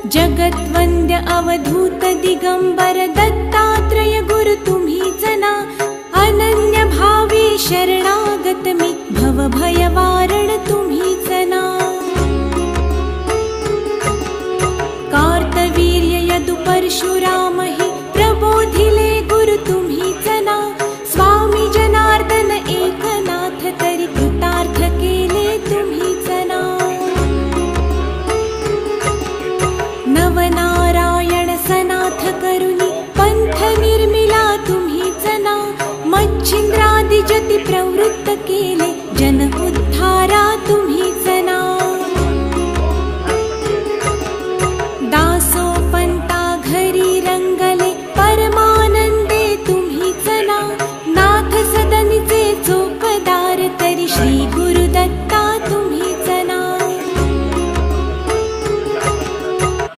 जगद्वन्द्य अवधूत दिगंबर दत्तात्रय गुरु तुम्हीच ना। अनन्य भावे शरणागत मी भव भय वारण तुम्हीच ना। कार्तवीर्य यदु परशुराम हि प्रबोधिले गुरु तुम्हीच ना। स्वामी जनार्दन एकनाथ तरी कृतार्थ केले तुम्हीच ना। नवनारायण सनाथ करुणी पंथ निर्मिला तुम्हीच ना। मच्छिंद्रादि जति प्रवृत्त केले जन उद्धारा तुम्ही